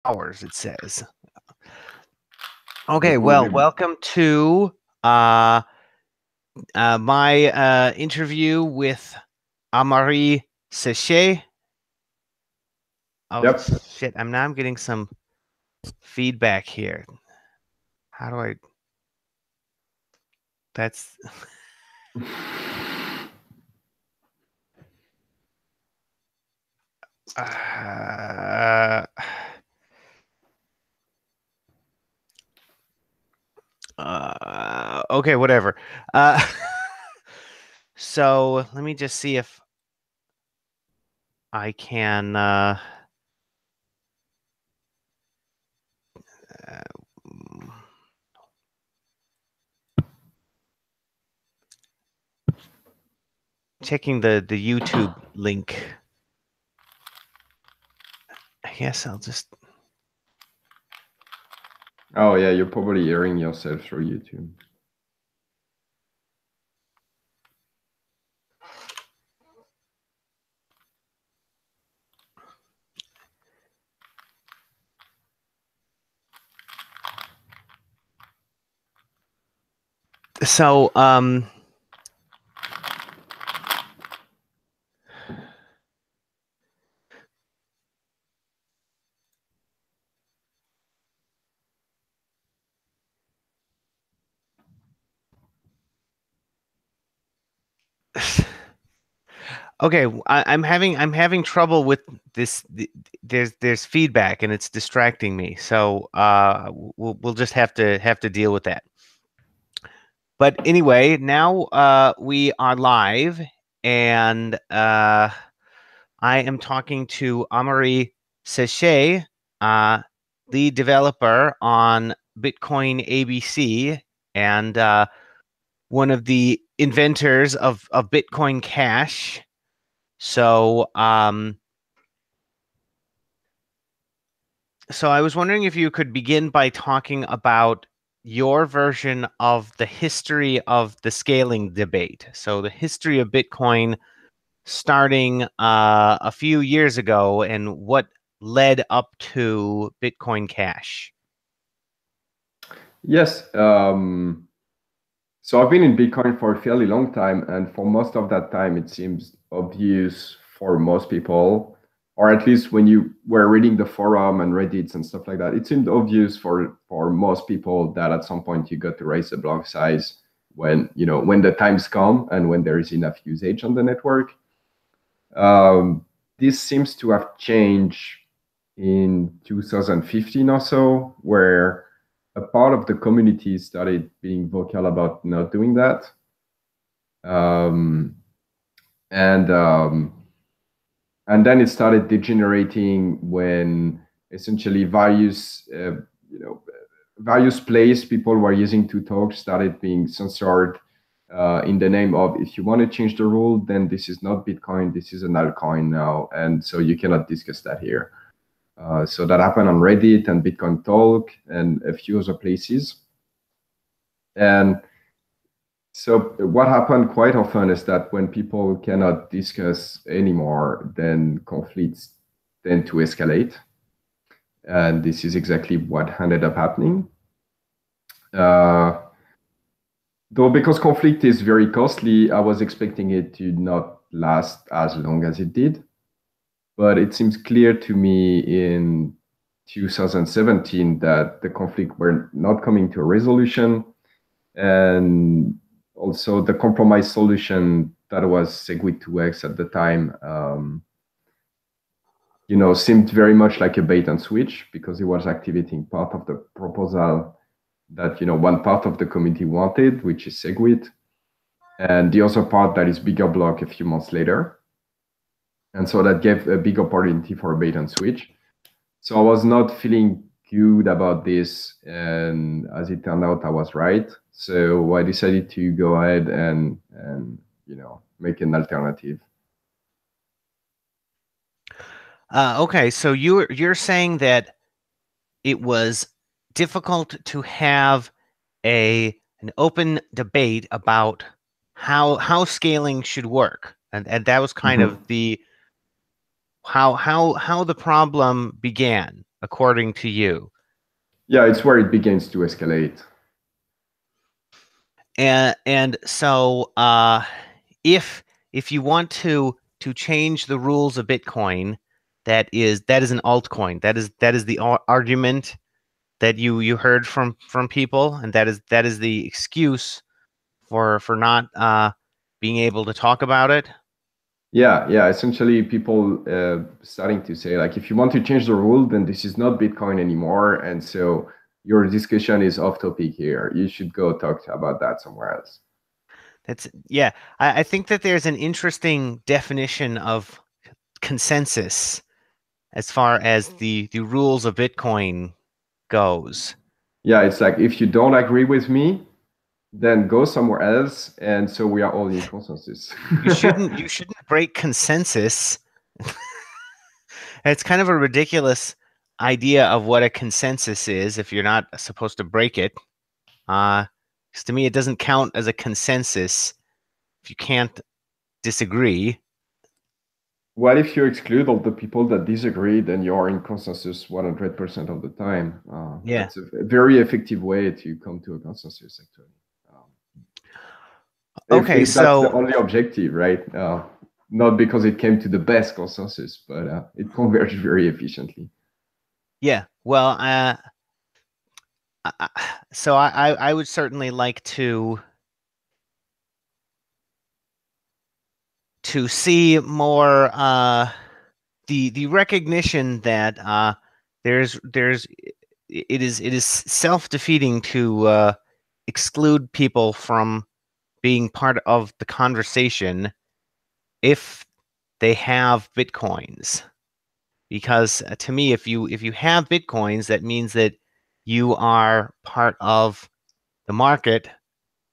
hours, it says. Okay, well, welcome to my interview with Amaury Sechet. Oh, Yep. shit, I'm getting some feedback here. How do I... That's... okay, whatever. So let me just see if I can checking the YouTube link. I guess I'll just... Oh yeah, you're probably hearing yourself through YouTube. So okay, I'm having trouble with this. There's feedback and it's distracting me. So we'll just have to deal with that. But anyway, now we are live, and I am talking to Amaury Sechet, lead developer on Bitcoin ABC, and one of the inventors of Bitcoin Cash. So so I was wondering if you could begin by talking about your version of the history of the scaling debate. So the history of Bitcoin starting a few years ago and what led up to Bitcoin Cash. Yes. So I've been in Bitcoin for a fairly long time, and for most of that time, it seems obvious for most people, or at least when you were reading the forum and Reddits and stuff like that, it seemed obvious for most people that at some point you got to raise the block size when when the times come and when there is enough usage on the network. This seems to have changed in 2015 or so, where a part of the community started being vocal about not doing that. Um, and um, and then it started degenerating when essentially various plays people were using to talk started being censored in the name of, if you want to change the rule, then this is not Bitcoin, this is an altcoin now, and so you cannot discuss that here. So that happened on Reddit and Bitcoin Talk and a few other places. And so what happened quite often is that when people cannot discuss anymore, then conflicts tend to escalate. And this is exactly what ended up happening. Though because conflict is very costly, I was expecting it to not last as long as it did. But it seems clear to me in 2017 that the conflict were not coming to a resolution. And also the compromise solution that was Segwit 2x at the time, seemed very much like a bait and switch, because it was activating part of the proposal that, one part of the community wanted, which is Segwit, and the other part that is bigger block a few months later. And so that gave a big opportunity for a bait and switch. So I was not feeling good about this. And as it turned out, I was right. So I decided to go ahead and make an alternative. Okay, so you're saying that it was difficult to have an open debate about how scaling should work, and that was kind of the how the problem began. according to you? Yeah, it's where it begins to escalate. And so if you want to change the rules of Bitcoin, that is an altcoin. That is the argument that you heard from people, and that is the excuse for not being able to talk about it. Yeah. Essentially, people starting to say, like, if you want to change the rule, then this is not Bitcoin anymore, and so your discussion is off topic here. You should go talk about that somewhere else. Yeah. I think that there's an interesting definition of consensus as far as the rules of Bitcoin goes. Yeah, it's like, if you don't agree with me, then go somewhere else, and so we are all in consensus. You shouldn't break consensus. It's kind of a ridiculous idea of what a consensus is if you're not supposed to break it. 'Cause to me, it doesn't count as a consensus if you can't disagree. Well, if you exclude all the people that disagree, then you're in consensus 100% of the time. Yeah. That's a very effective way to come to a consensus, actually. Okay, if that's the so only objective, right? Not because it came to the best consensus, but it converged very efficiently. yeah, well, so I would certainly like to see more the recognition that it is self-defeating to exclude people from being part of the conversation if they have Bitcoins. Because to me, if you have Bitcoins, that means that you are part of the market.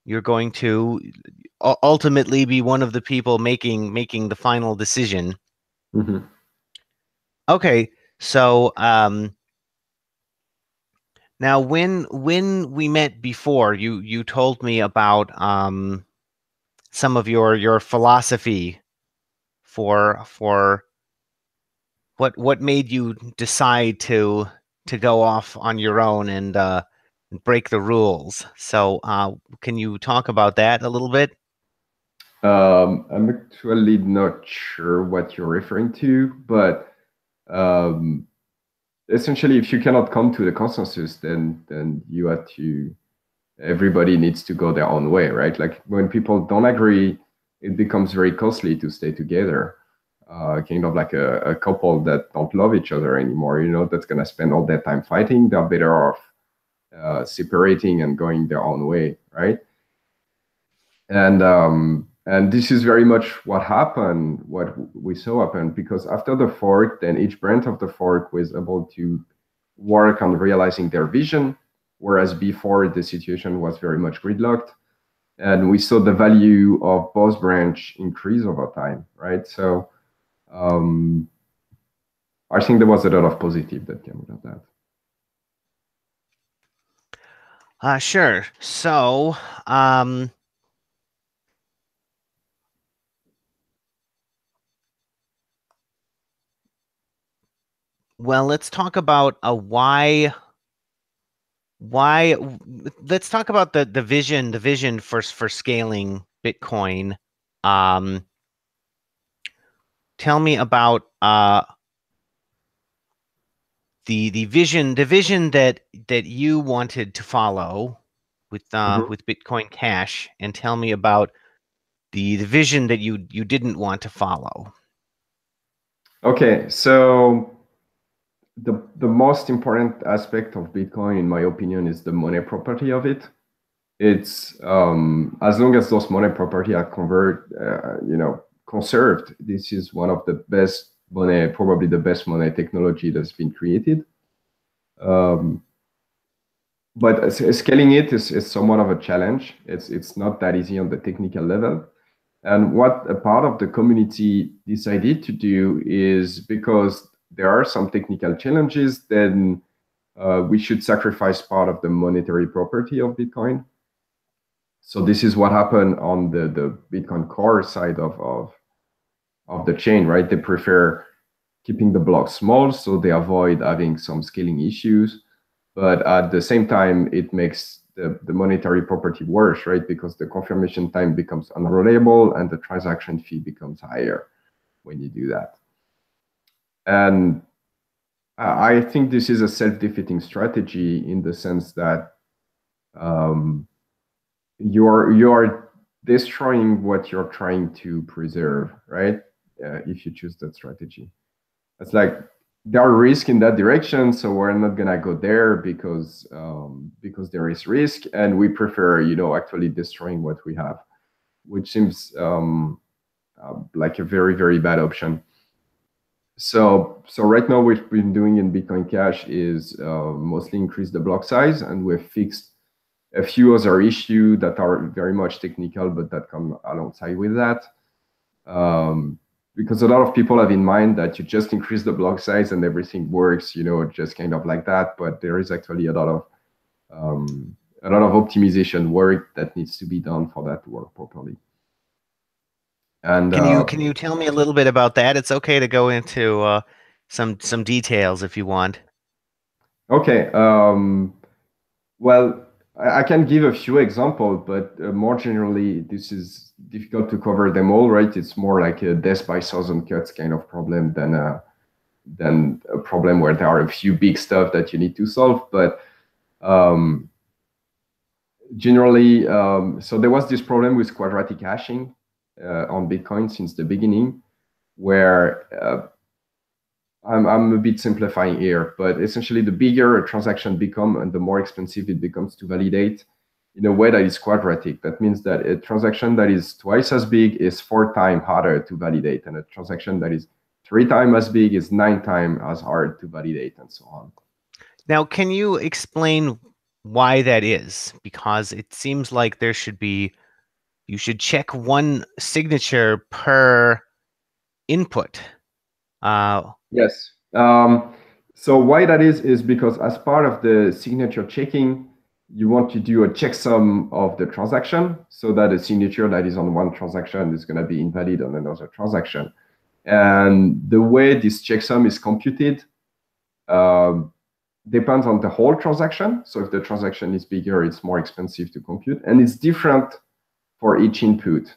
You're going to ultimately be one of the people making the final decision. Mm-hmm. Okay, so now when we met before, you told me about some of your philosophy for what made you decide to go off on your own and break the rules. So can you talk about that a little bit? I'm actually not sure what you're referring to, but essentially, if you cannot come to the consensus, then you have to. Everybody needs to go their own way, right? Like, when people don't agree, it becomes very costly to stay together. Kind of like a couple that don't love each other anymore, that's going to spend all their time fighting. They're better off separating and going their own way, right? And this is very much what happened, what we saw happen, because after the fork, then each branch of the fork was able to work on realizing their vision, whereas before the situation was very much gridlocked. And we saw the value of both branch increase over time, right? So I think there was a lot of positive that came out of that. Sure. So well, let's talk about why let's talk about the vision for scaling Bitcoin. Tell me about the vision that you wanted to follow with with Bitcoin Cash, and tell me about the vision that you didn't want to follow. Okay, so the most important aspect of Bitcoin, in my opinion, is the money property of it. It's as long as those money property are conserved, this is one of the best money, probably the best money technology that's been created. But scaling it is somewhat of a challenge. It's not that easy on the technical level. And what a part of the community decided to do is, because there are some technical challenges, then we should sacrifice part of the monetary property of Bitcoin. So this is what happened on the Bitcoin Core side of the chain, right? They prefer keeping the blocks small so they avoid having some scaling issues. But at the same time, it makes the monetary property worse, right? Because the confirmation time becomes unreliable and the transaction fee becomes higher when you do that. And I think this is a self-defeating strategy in the sense that you are destroying what you're trying to preserve, right? If you choose that strategy, it's like there are risks in that direction, so we're not gonna go there because there is risk, and we prefer, actually destroying what we have, which seems like a very, very bad option. So right now, what we've been doing in Bitcoin Cash is mostly increase the block size, and we've fixed a few other issues that are very much technical, but that come alongside with that. Because a lot of people have in mind that you just increase the block size and everything works, just kind of like that. But there is actually a lot of optimization work that needs to be done for that to work properly. And can you tell me a little bit about that? It's okay to go into some details if you want. Okay. Well, I can give a few examples, but more generally, this is difficult to cover them all, right? It's more like a death by thousand cuts kind of problem than a problem where there are a few big stuff that you need to solve. But generally, so there was this problem with quadratic hashing on Bitcoin since the beginning, where I'm a bit simplifying here, but essentially the bigger a transaction becomes and the more expensive it becomes to validate in a way that is quadratic. That means that a transaction that is twice as big is 4 times harder to validate, and a transaction that is 3 times as big is 9 times as hard to validate, and so on. Now, can you explain why that is? Because it seems like you should check one signature per input. Yes. So why that is because as part of the signature checking, you want to do a checksum of the transaction so that a signature that is on one transaction is going to be invalid on another transaction. And the way this checksum is computed depends on the whole transaction. So if the transaction is bigger, it's more expensive to compute. And it's different for each input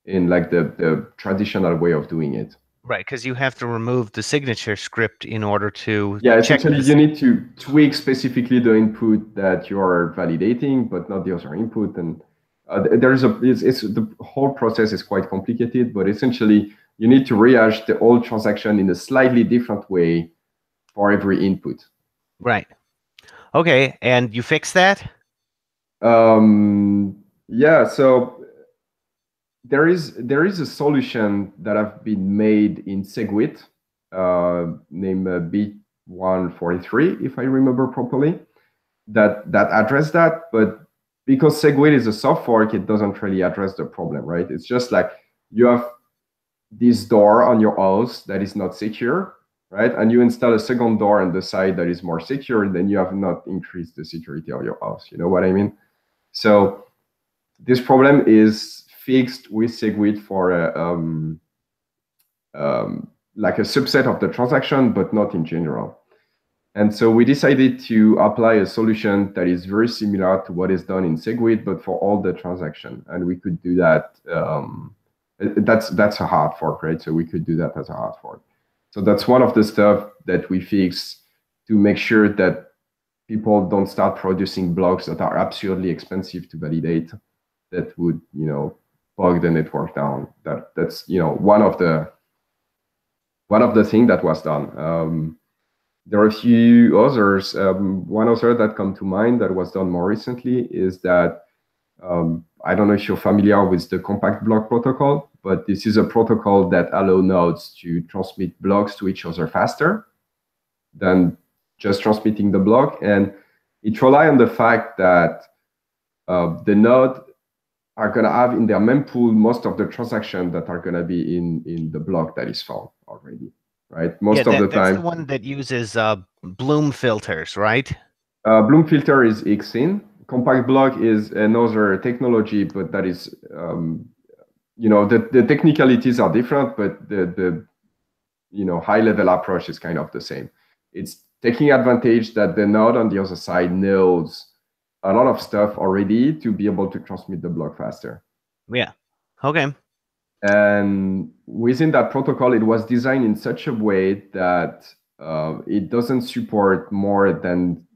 in like the traditional way of doing it. Right, because you have to remove the signature script in order to essentially you need to tweak specifically the input that you are validating, but not the other input. And the whole process is quite complicated, but essentially you need to rehash the whole transaction in a slightly different way for every input. Right. Okay, and you fix that? Yeah. So there is a solution that have been made in SegWit named B143, if I remember properly, that address that. But because SegWit is a soft fork, it doesn't really address the problem, right? It's just like you have this door on your house that is not secure, right? And you install a second door on the side that is more secure, and then you have not increased the security of your house. You know what I mean? So this problem is fixed with SegWit for like a subset of the transaction, but not in general. And so we decided to apply a solution that is very similar to what is done in SegWit, but for all the transaction. And we could do that. That's a hard fork, right? So we could do that as a hard fork. So that's one of the stuff that we fix to make sure that people don't start producing blocks that are absurdly expensive to validate, that would, bog the network down. That's one of the things that was done. There are a few others. One other that come to mind that was done more recently is that I don't know if you're familiar with the compact block protocol, but this is a protocol that allows nodes to transmit blocks to each other faster than just transmitting the block. And it relies on the fact that the node are going to have in their mempool most of the transactions that are going to be in the block that is found already, right? Most of the time. That's the one that uses Bloom filters, right? Bloom filter is XIN. Compact block is another technology, but that is, the technicalities are different, but the high level approach is kind of the same. It's taking advantage that the node on the other side knows a lot of stuff already to be able to transmit the block faster. Yeah. Okay. And within that protocol, it was designed in such a way that it doesn't support more than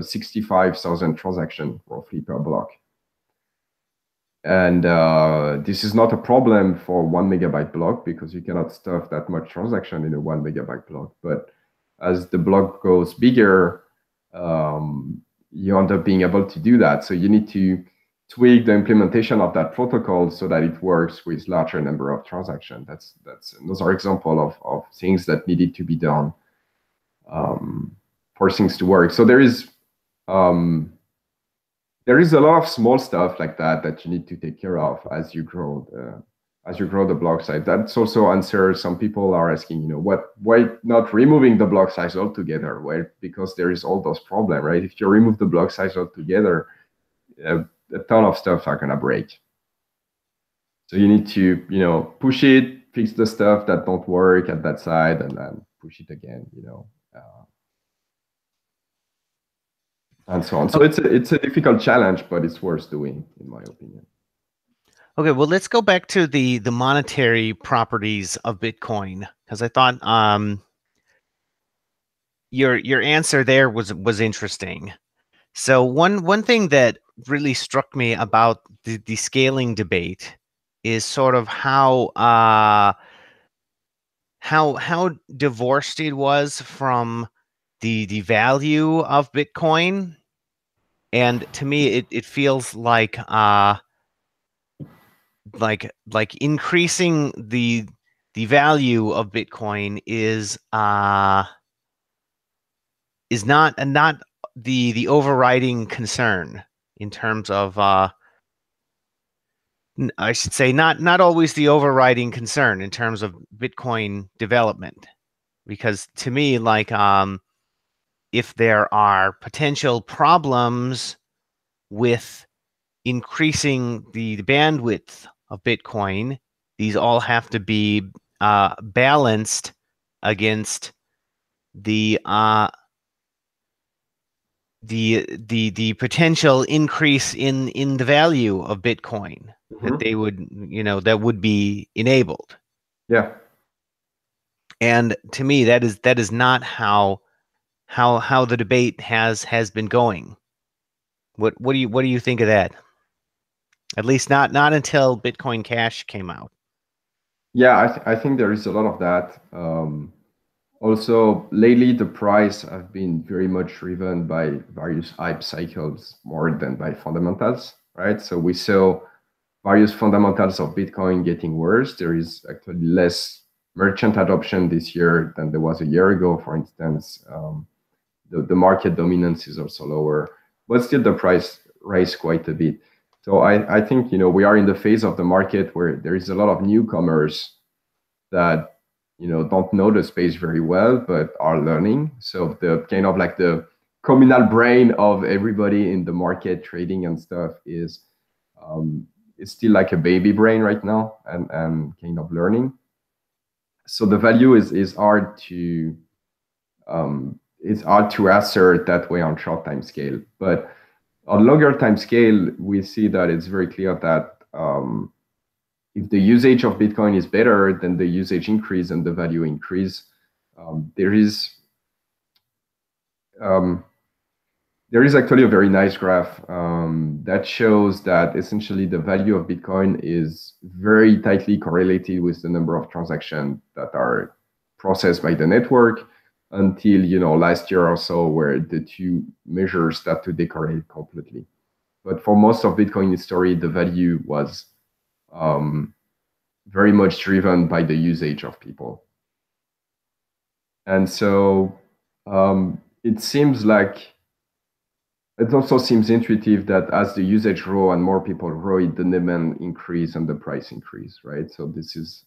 65,000 transactions roughly per block. And this is not a problem for 1 megabyte block because you cannot stuff that much transaction in a 1 megabyte block. But as the block goes bigger, you end up being able to do that. So you need to tweak the implementation of that protocol so that it works with larger number of transactions. That's another example of things that needed to be done for things to work. So there is a lot of small stuff like that you need to take care of as you grow the block size. That's also answer some people are asking, why not removing the block size altogether? Well, because there is all those problems, right? If you remove the block size altogether, a ton of stuff are gonna break. So you need to, push it, fix the stuff that don't work at that side, and then push it again, and so on. So it's a difficult challenge, but it's worth doing, in my opinion. Okay, well, let's go back to the monetary properties of Bitcoin, because I thought your answer there was interesting. So one thing that really struck me about the scaling debate is sort of how divorced it was from the value of Bitcoin. And to me, it feels like increasing the value of Bitcoin is not the overriding concern in terms of I should say not always the overriding concern in terms of Bitcoin development, because to me, if there are potential problems with increasing the bandwidth of Bitcoin, these all have to be balanced against the potential increase in the value of Bitcoin that they would that would be enabled. Yeah. And to me, that is not how the debate has been going. What do you think of that? At least not until Bitcoin Cash came out. Yeah, I think there is a lot of that. Also, lately the price have been very much driven by various hype cycles more than by fundamentals, right? So we saw various fundamentals of Bitcoin getting worse. There is actually less merchant adoption this year than there was a year ago, for instance. The market dominance is also lower, but still the price raised quite a bit. So I think we are in the phase of the market where there is a lot of newcomers that don't know the space very well but are learning. So the kind of like the communal brain of everybody in the market trading and stuff is it's still like a baby brain right now and kind of learning. So the value is hard to assert that way on short time scale, but on longer time scale, we see that it's very clear that if the usage of Bitcoin is better, then the usage increase and the value increase. There is actually a very nice graph that shows that essentially the value of Bitcoin is very tightly correlated with the number of transactions that are processed by the network until last year or so, where the two measures start to decorrelate completely. But for most of Bitcoin history, the value was very much driven by the usage of people. And so it seems like it also seems intuitive that as the usage grow and more people grow, the demand increase and the price increase, right? So this is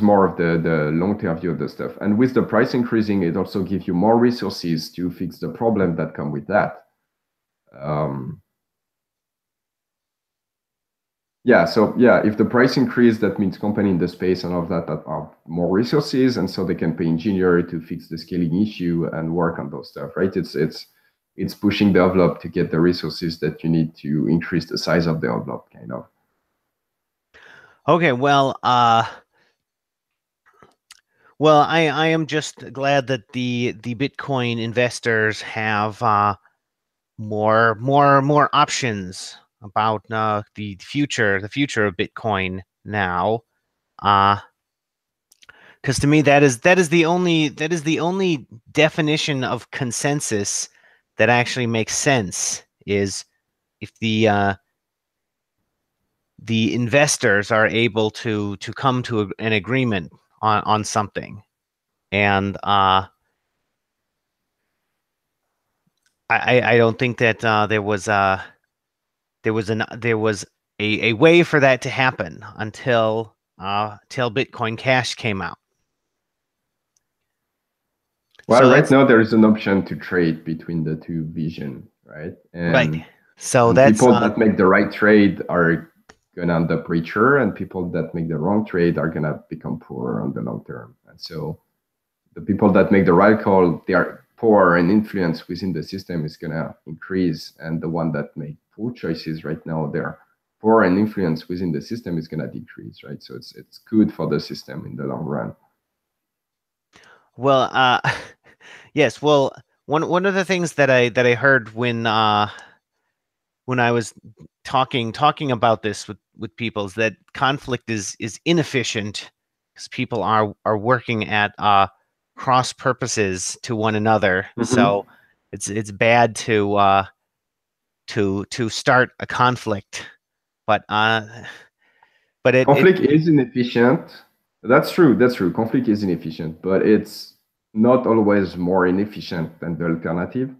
more of the long-term view of the stuff. And with the price increasing, it also gives you more resources to fix the problem that come with that. Yeah, so yeah, if the price increase, that means company in the space and all of that have more resources, and so they can pay engineer to fix the scaling issue and work on those stuff, right? It's pushing the envelope to get the resources that you need to increase the size of the envelope, kind of. Okay, well, I am just glad that the Bitcoin investors have more options about the future of Bitcoin now. Because to me that is the only definition of consensus that actually makes sense, is if the investors are able to come to an agreement on something. And I don't think that there was a way for that to happen until Bitcoin Cash came out. Well, So right that's now there is an option to trade between the two vision, right? right. So And that's people that make the right trade are gonna end up richer, and people that make the wrong trade are gonna become poorer on the long term. And so the people that make the right call, their power and influence within the system is gonna increase, and the one that make poor choices right now, their power and influence within the system is gonna decrease, right? So it's good for the system in the long run. well, yes. Well, one of the things that I heard when I was talking about this with people is that conflict is inefficient because people are working at cross purposes to one another. Mhm. So it's bad to start a conflict, but it Conflict is inefficient. That's true. That's true. Conflict is inefficient, but it's not always more inefficient than the alternative.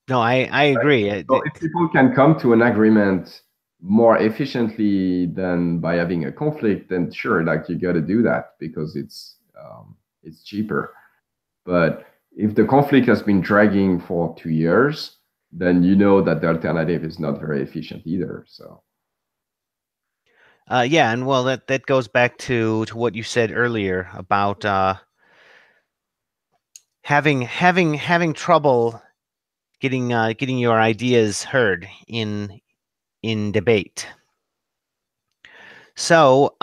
no, I Right? agree. So if people can come to an agreement more efficiently than by having a conflict, then sure, like you got to do that because it's cheaper. But if the conflict has been dragging for 2 years, then you know that the alternative is not very efficient either. So Yeah, and well, that goes back to what you said earlier about having trouble getting your ideas heard in debate. So,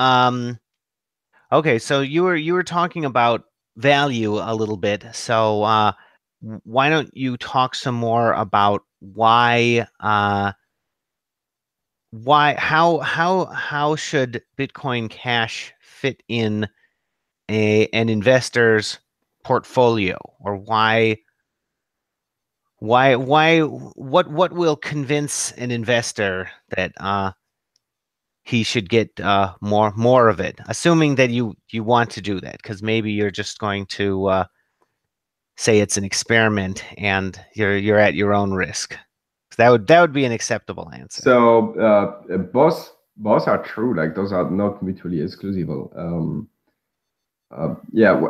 okay, so you were talking about value a little bit. So, why don't you talk some more about how should Bitcoin Cash fit in an investor's portfolio, or what will convince an investor that he should get more of it, assuming that you want to do that, because maybe you're just going to say it's an experiment and you're at your own risk. That would be an acceptable answer. so both are true. Like those are not mutually exclusive. Yeah.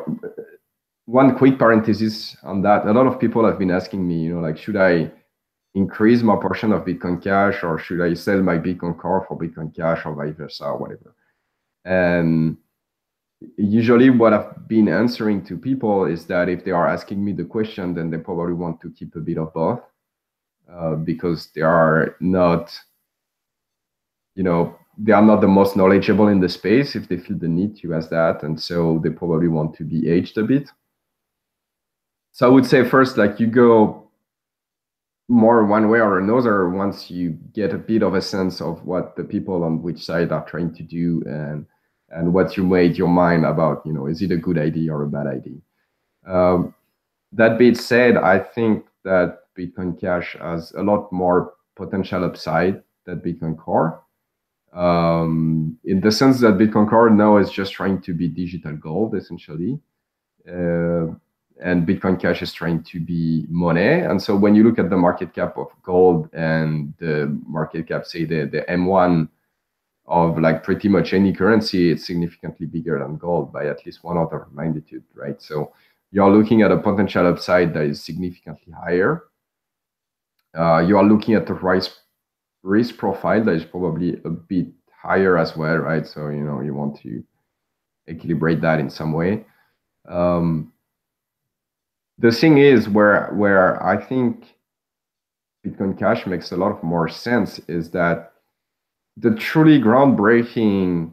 One quick parenthesis on that. A lot of people have been asking me, like, should I increase my portion of Bitcoin Cash or should I sell my Bitcoin Core for Bitcoin Cash or vice versa or whatever? And usually what I've been answering to people is that if they are asking me the question, then they probably want to keep a bit of both because they are not, they are not the most knowledgeable in the space if they feel the need to ask that. And so they probably want to be aged a bit. So I would say first, like you go more one way or another once you get a bit of a sense of what the people on which side are trying to do and what you made your mind about, is it a good idea or a bad idea? That being said, I think that Bitcoin Cash has a lot more potential upside than Bitcoin Core. In the sense that Bitcoin Core now is just trying to be digital gold, essentially. And Bitcoin Cash is trying to be money. And so when you look at the market cap of gold and the market cap, say the M1 of like pretty much any currency, it's significantly bigger than gold by at least one order of magnitude, right? So you're looking at a potential upside that is significantly higher. You are looking at the risk profile that is probably a bit higher as well, right? So you want to equilibrate that in some way. The thing is where I think Bitcoin Cash makes a lot more sense is that the truly groundbreaking,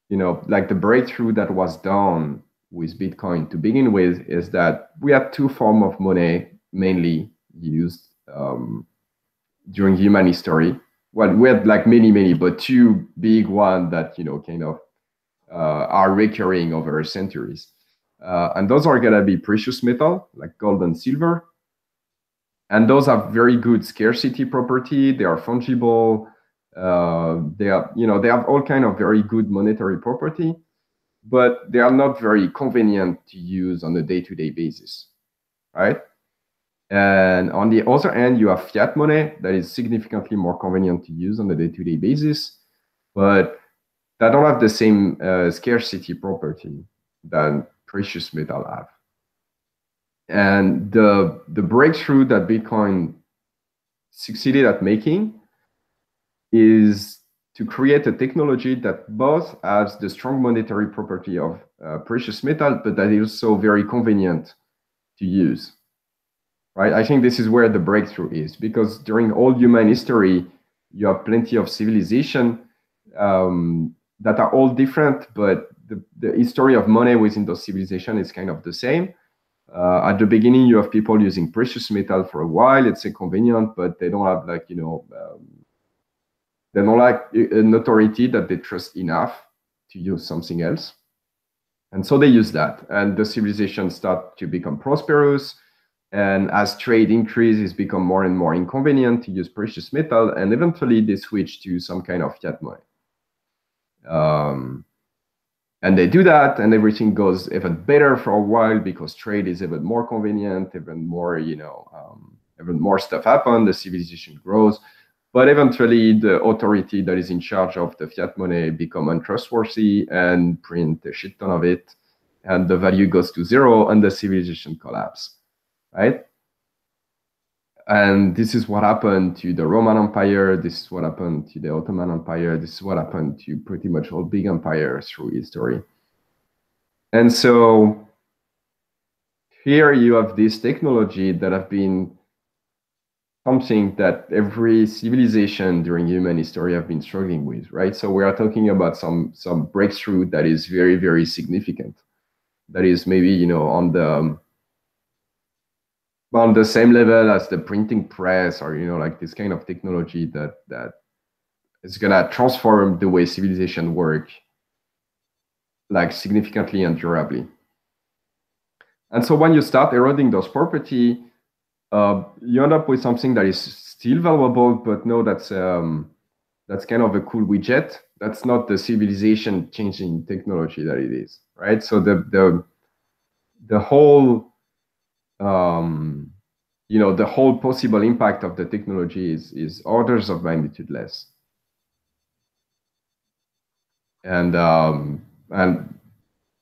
like the breakthrough that was done with Bitcoin to begin with is that we had two forms of money mainly used during human history. Well, we had like many, but two big ones that kind of are recurring over centuries. And those are gonna be precious metal like gold and silver. And those have very good scarcity property. They are fungible. They have all kind of very good monetary property, but they are not very convenient to use on a day-to-day basis, right? And on the other end, you have fiat money that is significantly more convenient to use on a day-to-day basis, but that don't have the same scarcity property that precious metal have. And the breakthrough that Bitcoin succeeded at making is to create a technology that both has the strong monetary property of precious metal, but that is also very convenient to use. Right? I think this is where the breakthrough is, because during all human history, you have plenty of civilization that are all different, but the history of money within those civilizations is kind of the same. At the beginning, you have people using precious metal for a while. It's convenient, but they don't have they don't like an authority that they trust enough to use something else. And so they use that, and the civilization start to become prosperous. And as trade increases, become more and more inconvenient to use precious metal, and eventually they switch to some kind of fiat money. And they do that, and everything goes even better for a while because trade is even more convenient, even more, even more stuff happens. The civilization grows, but eventually the authority that is in charge of the fiat money become untrustworthy and print a shit ton of it, and the value goes to zero, and the civilization collapse. Right? And this is what happened to the Roman Empire. This is what happened to the Ottoman Empire. This is what happened to pretty much all big empires through history. And so here you have this technology that have been something that every civilization during human history have been struggling with, right? So we are talking about some breakthrough that is very, very significant. That is maybe, on the same level as the printing press, or like this kind of technology that is gonna transform the way civilization work, like significantly and durably. And so when you start eroding those property, you end up with something that is still valuable, but no, that's kind of a cool widget. That's not the civilization changing technology that it is, right? So the whole the whole possible impact of the technology is orders of magnitude less. And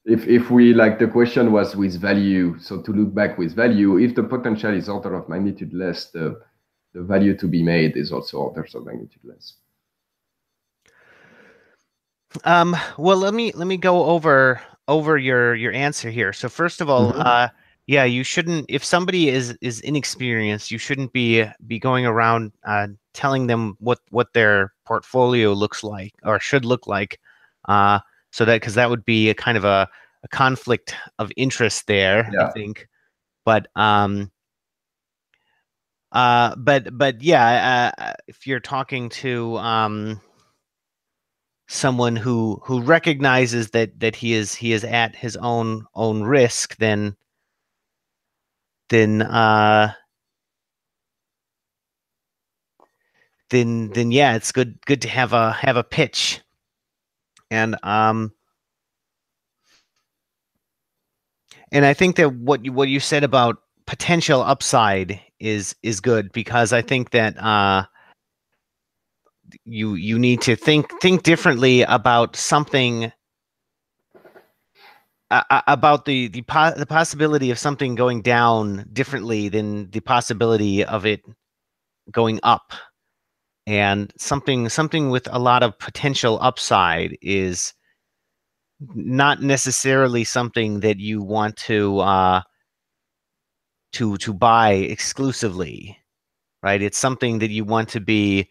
if we, like, the question was with value, so to look back with value, if the potential is order of magnitude less, the value to be made is also orders of magnitude less. Well, let me go over your answer here. So first of all, yeah, you shouldn't, if somebody is inexperienced, you shouldn't be going around telling them what their portfolio looks like or should look like, so that, because that would be a kind of a conflict of interest there, I think. But yeah, if you're talking to someone who recognizes that he is at his own risk, then yeah, it's good to have a pitch. And I think that what you said about potential upside is good, because I think that you need to think differently about something, about the possibility of something going down differently than the possibility of it going up. and something with a lot of potential upside is not necessarily something that you want to buy exclusively, right? It's something that you want to be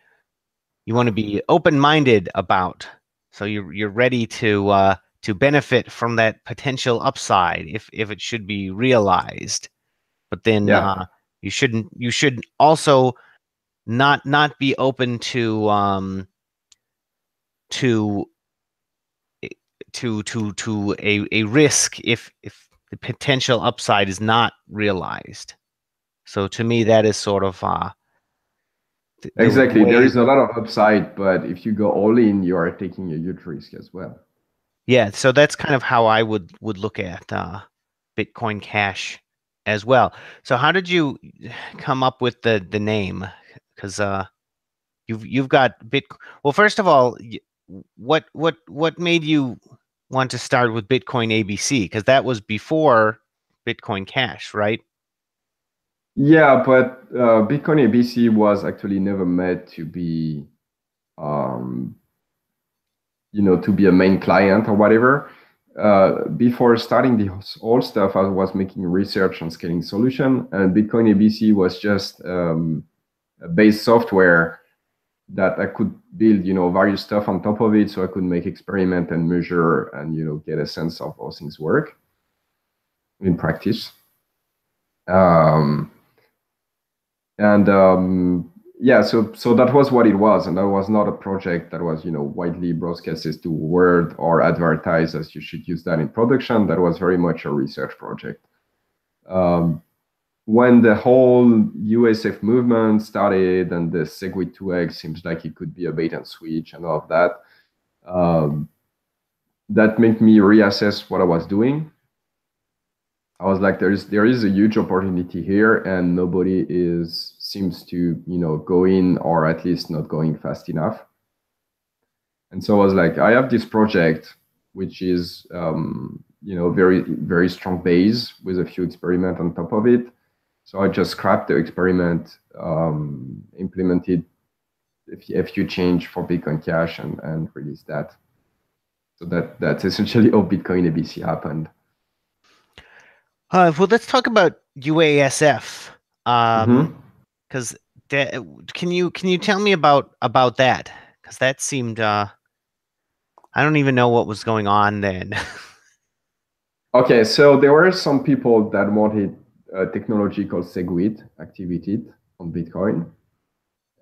open-minded about. So you're ready to benefit from that potential upside if it should be realized. But then Yeah, you should also not be open to a risk if the potential upside is not realized. So to me, that is sort of the exactly. There way. is a lot of upside, but if you go all in, you are taking a huge risk as well. Yeah, so that's kind of how I would look at Bitcoin Cash as well. So how did you come up with the name? Because you've got Bit. Well, first of all, what made you want to start with Bitcoin ABC? Because that was before Bitcoin Cash, right? Yeah, but Bitcoin ABC was actually never meant to be, um, to be a main client or whatever. Before starting the whole stuff, I was making research on scaling solution, and Bitcoin ABC was just a base software that I could build, various stuff on top of it, so I could make experiment and measure and get a sense of how things work in practice. Um, and yeah, so that was what it was, and that was not a project that was widely broadcasted to word or advertised as you should use that in production. That was very much a research project. When the whole USF movement started and the Segwit 2x seems like it could be a bait and switch and all of that, that made me reassess what I was doing. I was like, there is a huge opportunity here, and nobody seems to go in, or at least not going fast enough. And so I was like, I have this project which is very very strong base with a few experiments on top of it. So I just scrapped the experiment, implemented a few change for Bitcoin Cash, and released that. So that's essentially how Bitcoin ABC happened. Well, let's talk about UASF. Mm-hmm. Because can you tell me about that? Because that seemed I don't even know what was going on then. Okay, so there were some people that wanted a technology called Segwit activated on Bitcoin,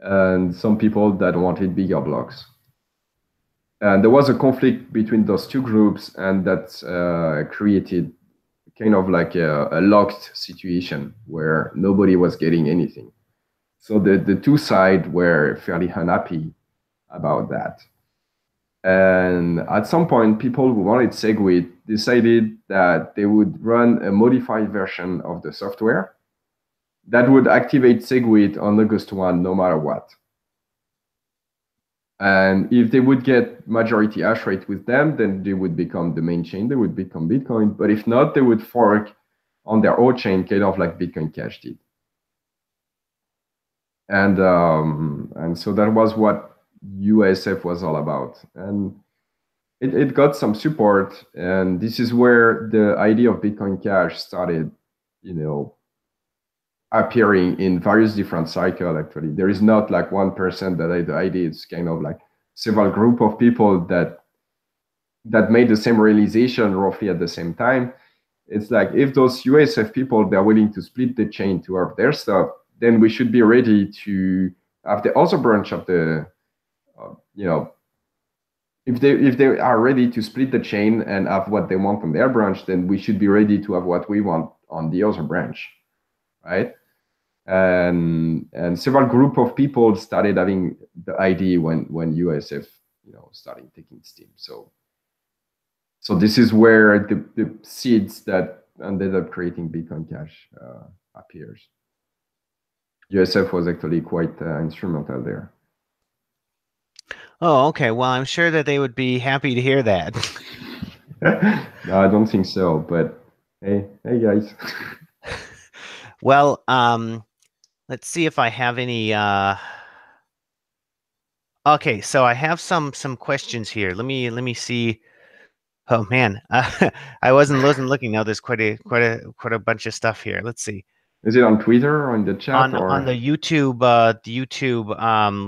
and some people that wanted bigger blocks. And there was a conflict between those two groups, and that created kind of like a locked situation where nobody was getting anything. So the two sides were fairly unhappy about that. And at some point, people who wanted Segwit decided that they would run a modified version of the software that would activate Segwit on August 1 no matter what. And if they would get majority hash rate with them, then they would become the main chain, they would become Bitcoin. But if not, they would fork on their own chain, kind of like Bitcoin Cash did. And so that was what USF was all about. And it got some support, and this is where the idea of Bitcoin Cash started, appearing in various different cycles. Actually, there is not like one person that had the idea. It's kind of like several group of people that made the same realization roughly at the same time. It's like if those USF people they're willing to split the chain to have their stuff, then we should be ready to have the other branch of the, if they are ready to split the chain and have what they want on their branch, then we should be ready to have what we want on the other branch, right? And several group of people started having the idea when USF started taking steam. So this is where the seeds that ended up creating Bitcoin Cash appears. USF was actually quite instrumental there. Oh, okay. Well, I'm sure that they would be happy to hear that. No, I don't think so. But hey guys. Well, let's see if I have any Okay, so I have some questions here. Let me see. Oh man, I wasn't looking. Now there's quite a bunch of stuff here. Let's see. Is it on Twitter or in the chat On or? the YouTube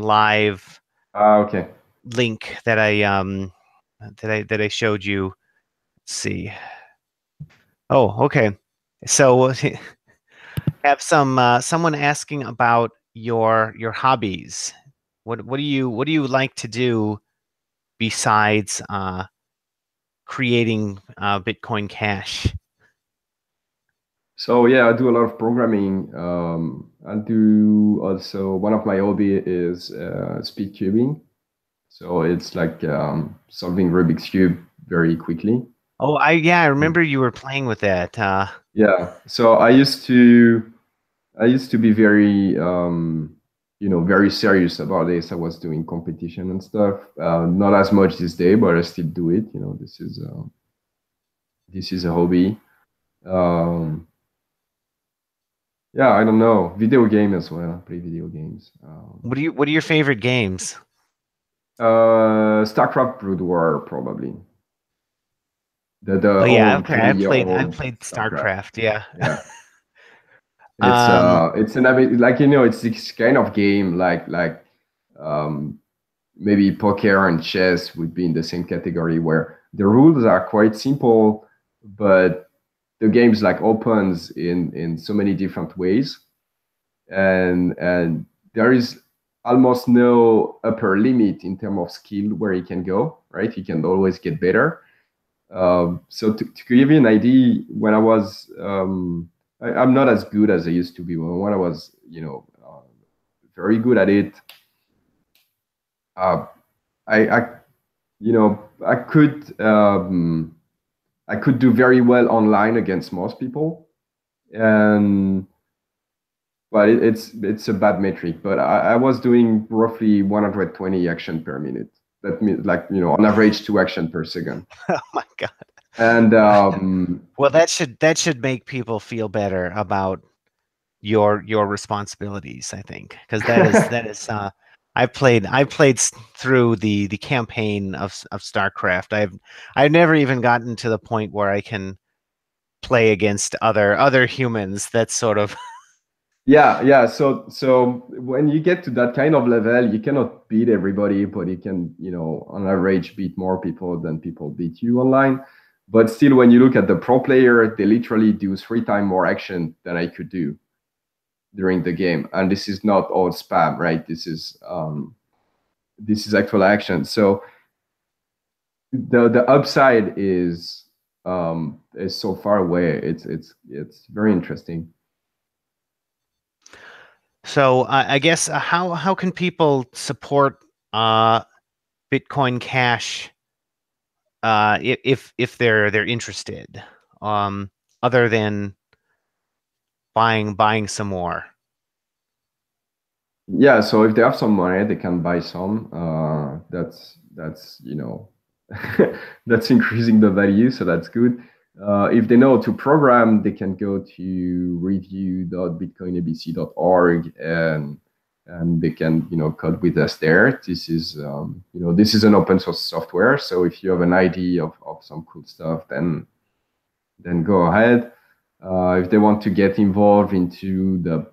live Ah, okay. link that I showed you. Let's see. Oh, okay. So have someone asking about your hobbies. What do you like to do besides creating Bitcoin Cash? So yeah, I do a lot of programming. I do also one of my hobby is speed cubing. So it's like solving Rubik's cube very quickly. Oh, I remember you were playing with that. Yeah. So I used to be very very serious about this. I was doing competition and stuff. Not as much this day, but I still do it. This is a hobby. Um, yeah, I don't know. Video game as well. I play video games. What are your favorite games? StarCraft Brood War probably the Oh yeah, old okay. I've 20-year-old played StarCraft. StarCraft. Yeah. Yeah. It's Um, it's an like it's this kind of game like um maybe poker and chess would be in the same category where the rules are quite simple, but the game's like opens in so many different ways, and there is almost no upper limit in terms of skill where you can go. Right, you can always get better. So to give you an idea, when I was I'm not as good as I used to be. When I was very good at it, uh, I I could do very well online against most people, and but it's a bad metric. But I was doing roughly 120 action per minute. That means like on average 2 action per second. oh my God. And Well, that should make people feel better about your responsibilities, I think, because that is I played through the campaign of StarCraft. I've never even gotten to the point where I can play against other humans. That's sort of yeah. So when you get to that kind of level, you cannot beat everybody, but you can, on average, beat more people than people beat you online. But still, when you look at the pro player, they literally do 3 times more action than I could do during the game, and this is not all spam, right? This is actual action. So the upside is so far away. It's very interesting. so. I guess how can people support Bitcoin Cash if they're interested, um, other than buying some more. Yeah, so if they have some money, they can buy some. That's that's increasing the value, so that's good. If they know to program, they can go to review.bitcoinabc.org and they can code with us there. This is an open source software, so if you have an idea of some cool stuff, then go ahead. If they want to get involved into the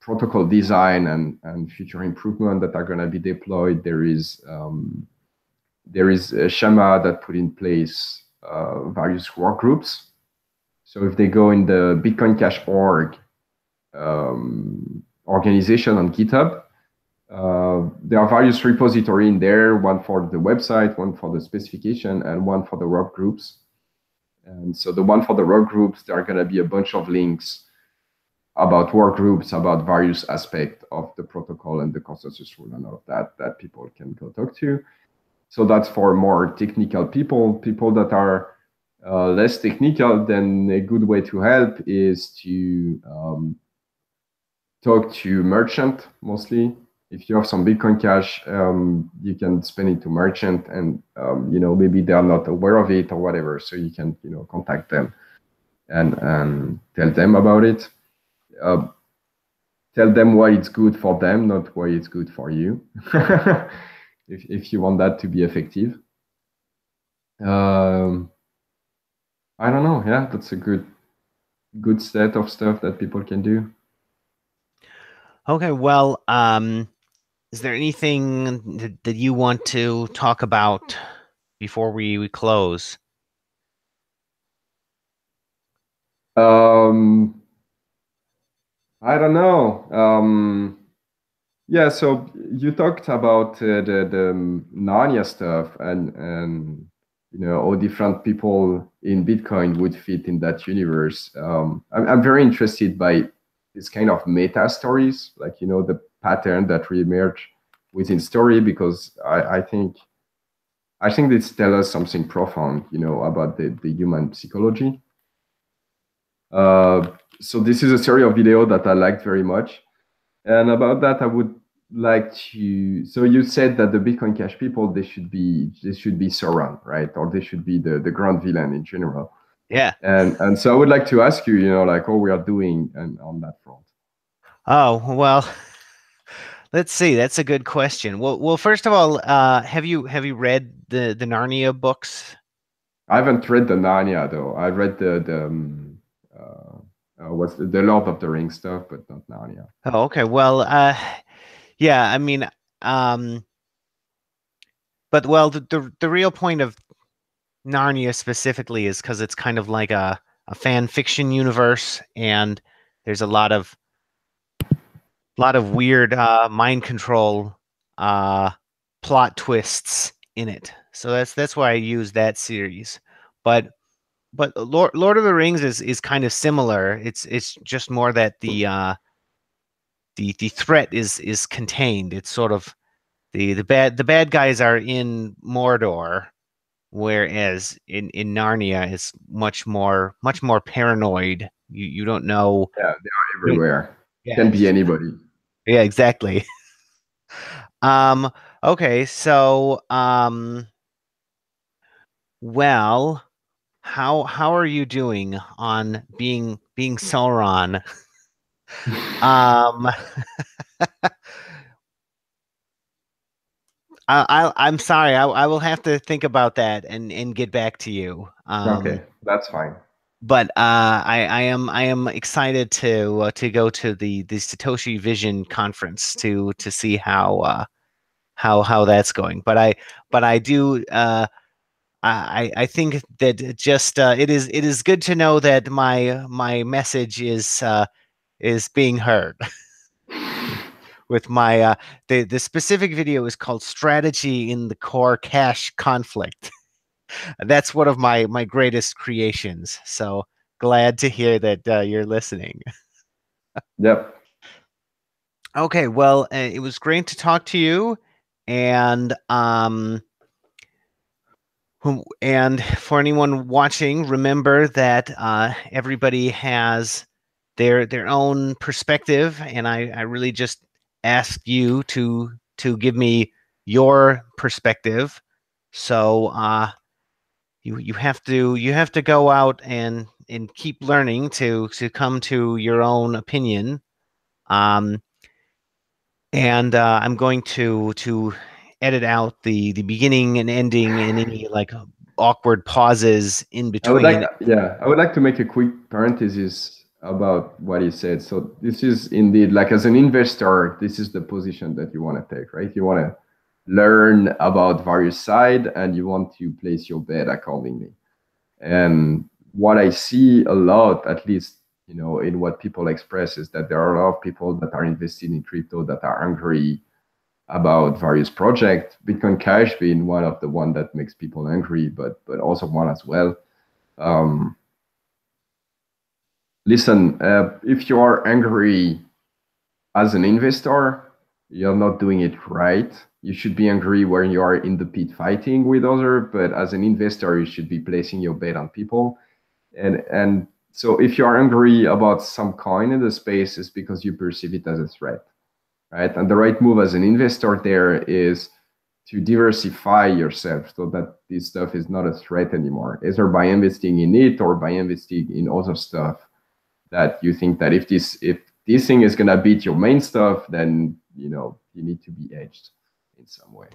protocol design and future improvement that are going to be deployed, there is a schema that put in place various work groups. So if they go in the Bitcoin Cash org organization on GitHub, there are various repositories in there, one for the website, one for the specification, and one for the work groups. And so the one for the work groups, there are going to be a bunch of links about work groups, about various aspects of the protocol and the consensus rule and all of that people can go talk to. So that's for more technical people that are less technical. Then a good way to help is to talk to merchant mostly. If you have some Bitcoin Cash, you can spend it to merchant, and maybe they are not aware of it or whatever. So you can contact them and tell them about it. Tell them why it's good for them, not why it's good for you. if you want that to be effective. I don't know. Yeah, that's a good set of stuff that people can do. Okay, well, is there anything that you want to talk about before we close? I don't know. Yeah, so you talked about the Narnia stuff and how different people in Bitcoin would fit in that universe. I'm very interested by this kind of meta stories, like the pattern that reemerge within story, because I think this tells us something profound, about the human psychology. So this is a series of video that I liked very much. And about that, I would like to. So you said that the Bitcoin Cash people, they should be Sauron, right? Or they should be the grand villain in general. Yeah. And so I would like to ask you, like how we are doing on that front. Oh, well, let's see. That's a good question. Well, first of all, have you read the Narnia books? I haven't read the Narnia though. I read what's the Lord of the Rings stuff, but not Narnia. Oh, okay. Well, yeah, I mean, um, but well, the real point of Narnia specifically is because it's kind of like a fan fiction universe, and there's a lot of weird mind control plot twists in it. So that's why I use that series. But Lord of the Rings is kind of similar. It's just more that the threat is contained. It's sort of the bad guys are in Mordor, whereas in Narnia it's much more paranoid. You don't know. Yeah, they are everywhere. Can be Yes. anybody. Yeah, exactly. Um, okay, so well, how are you doing on being Sauron? Um, I'm sorry, I will have to think about that and get back to you. Okay, that's fine. But I am excited to go to the Satoshi Vision conference to see how that's going. But I do I think that it is good to know that my message is being heard. With my the specific video is called Strategy in the Core Cache Conflict. That's one of my greatest creations. So glad to hear that you're listening. Yep. Okay, well, it was great to talk to you, and and for anyone watching, remember that everybody has their own perspective, and I really just asked you to give me your perspective. So you have to go out and keep learning to come to your own opinion. And I'm going to edit out the beginning and ending and any like awkward pauses in between. I would like to make a quick parenthesis about what you said. So this is indeed like as an investor, this is the position that you want to take, right? You want to learn about various side and you want to place your bet accordingly. And what I see a lot, at least, in what people express is that there are a lot of people that are invested in crypto that are angry about various projects, Bitcoin Cash being one of the one that makes people angry, but also one as well. Listen, if you are angry as an investor, you're not doing it right. You should be angry when you are in the pit fighting with others, but as an investor, you should be placing your bet on people. And so if you are angry about some coin in the space, it's because you perceive it as a threat, right? And the right move as an investor there is to diversify yourself so that this stuff is not a threat anymore, either by investing in it or by investing in other stuff that you think that if this thing is gonna beat your main stuff, then you need to be edged in some way.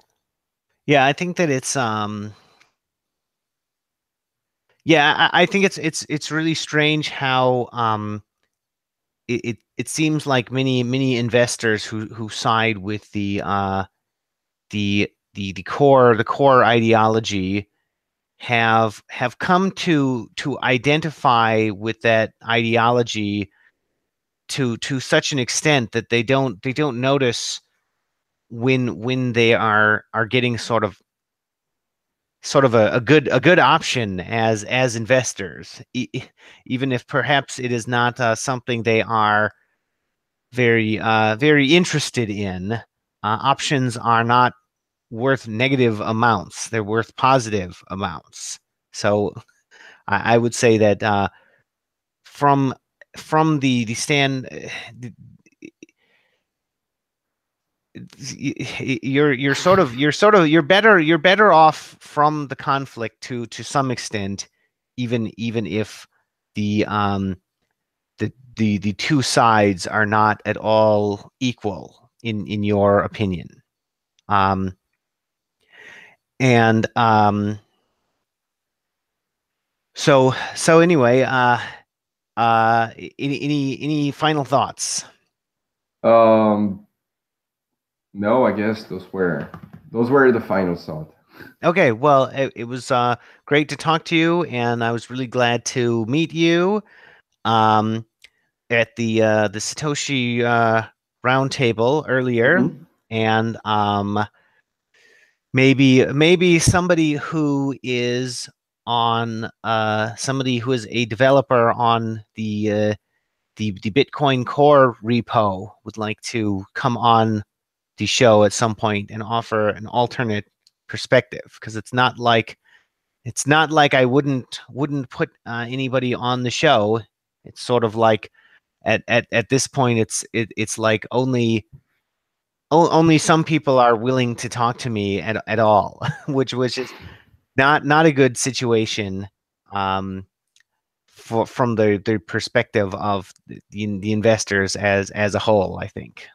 Yeah, I think that it's yeah, I think it's really strange how it seems like many investors who side with the core ideology have come to identify with that ideology to such an extent that they don't notice when they are getting sort of a good option as investors, even if perhaps it is not something they are very interested in. Options are not worth negative amounts; they're worth positive amounts. So I would say that from from the stand, you're better off from the conflict to some extent, even if the the two sides are not at all equal in your opinion. Um, and so anyway, any final thoughts? Um, no, I guess those were the final thought. Okay, well, it was great to talk to you, and I was really glad to meet you um, at the Satoshi roundtable earlier, Hmm. and maybe somebody who is a developer on the Bitcoin Core repo would like to come on the show at some point and offer an alternate perspective, because it's not like I wouldn't put anybody on the show. It's sort of like at this point it's like only some people are willing to talk to me at all, which is not a good situation um from the perspective of the investors as a whole, I think.